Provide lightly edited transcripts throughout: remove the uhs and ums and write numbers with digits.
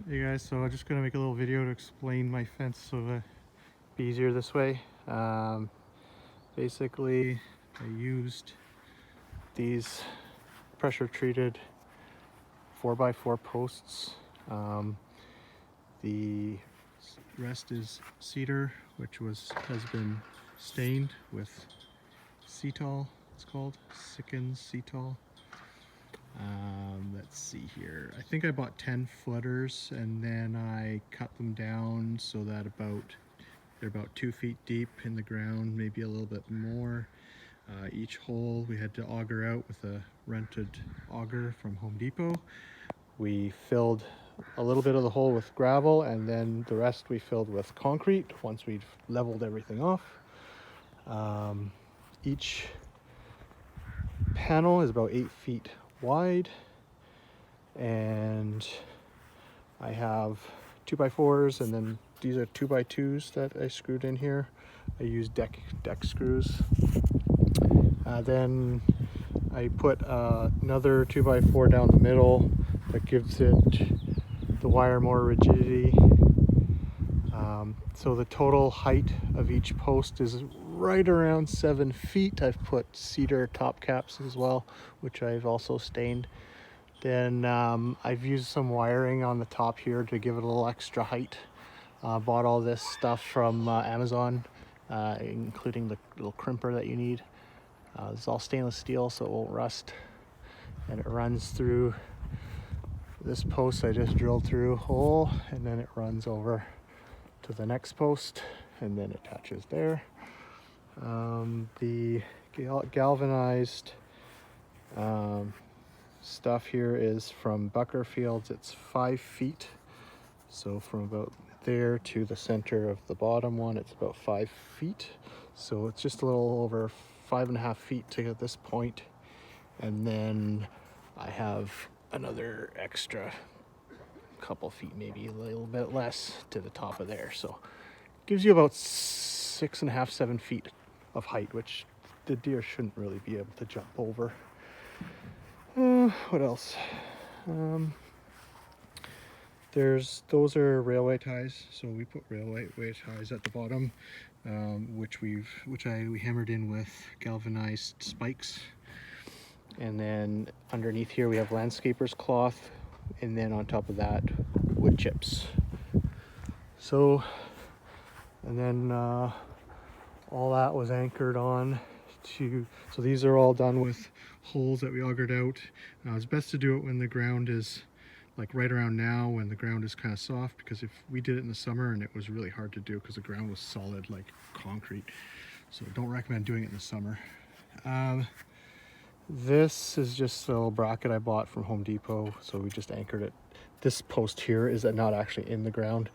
Hey guys, so I'm just gonna make a little video to explain my fence so that it'd be easier this way. Basically, I used these pressure treated 4x4 posts. The rest is cedar, which has been stained with cetol. It's called Sickens cetol. Let's see here. I think I bought 10 footers and then I cut them down so that they're about 2 feet deep in the ground, maybe a little bit more. Each hole we had to auger out with a rented auger from Home Depot. We filled a little bit of the hole with gravel and then the rest we filled with concrete once we'd leveled everything off. Each panel is about 8 feet wide, and I have 2x4s, and then these are 2x2s that I screwed in here. I use deck screws. Then I put another 2x4 down the middle that gives it the wire more rigidity. So the total height of each post is right around 7 feet. I've put cedar top caps as well, which I've also stained. Then I've used some wiring on the top here to give it a little extra height. Bought all this stuff from Amazon, including the little crimper that you need. It's all stainless steel so it won't rust. And it runs through this post. I just drilled through a hole and then it runs over to the next post and then attaches there. The galvanized stuff here is from Buckerfields. It's 5 feet, so from about there to the center of the bottom one it's about 5 feet, so it's just a little over 5.5 feet to get this point, and then I have another extra couple feet, maybe a little bit less, to the top of there, so it gives you about 6.5 7 feet of height, which the deer shouldn't really be able to jump over. What else? Those are railway ties, so we put railway ties at the bottom, which we hammered in with galvanized spikes, and then underneath here we have landscaper's cloth, and then on top of that wood chips. So, and then all that was anchored on to, so these are all done with holes that we augered out. It's best to do it when the ground is like right around now, when the ground is kind of soft, because if we did it in the summer and it was really hard to do because the ground was solid like concrete, so don't recommend doing it in the summer. This is just a little bracket I bought from Home Depot, so we just anchored it. This post here is not actually in the ground.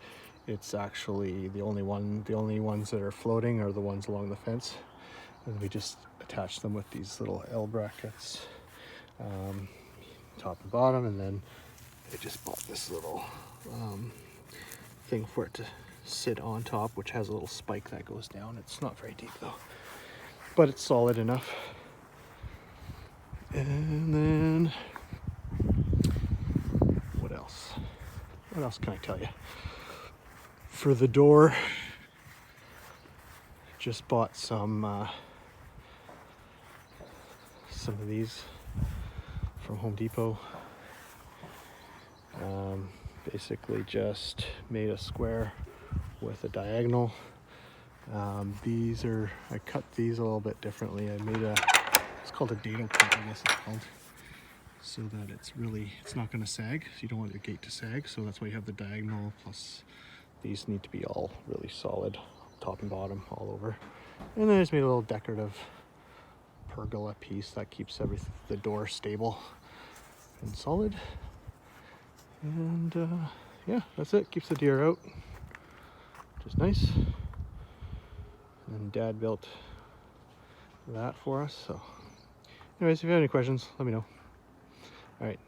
It's actually the only ones that are floating are the ones along the fence, and we just attach them with these little L brackets, top and bottom, and then I just bought this little thing for it to sit on top, which has a little spike that goes down. It's not very deep though, but it's solid enough. And then what else can I tell you? For the door, just bought some of these from Home Depot. Basically just made a square with a diagonal. I cut these a little bit differently. It's called a dado cut, I guess it's called, so that it's not going to sag. So you don't want the gate to sag, so that's why you have the diagonal, plus these need to be all really solid, top and bottom, all over. And then I just made a little decorative pergola piece that keeps the door stable and solid. And yeah, that's it. Keeps the deer out, which is nice. And Dad built that for us. So anyways, if you have any questions, let me know. All right.